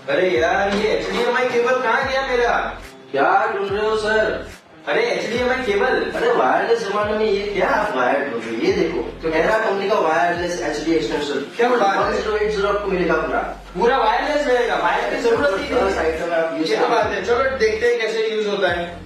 अरे यार ये HDMI केबल कहाँ गया मेरा? क्या ढूंढ रहे हो सर? अरे HDMI केबल। अरे वायरलेस जमाने में ये क्या आप वायर ढूंढ रहे हो? ये देखो कैमरा कंपनी का वायरलेस HD एक्सटेंशन। क्या बात है? 1080 आपको मिलेगा पूरा। पूरा वायरलेस मिलेगा? वायर की जरूरत नहीं है। साइड में आप यूज क्या बात है, चलो देखते हैं कैसे यूज होता है।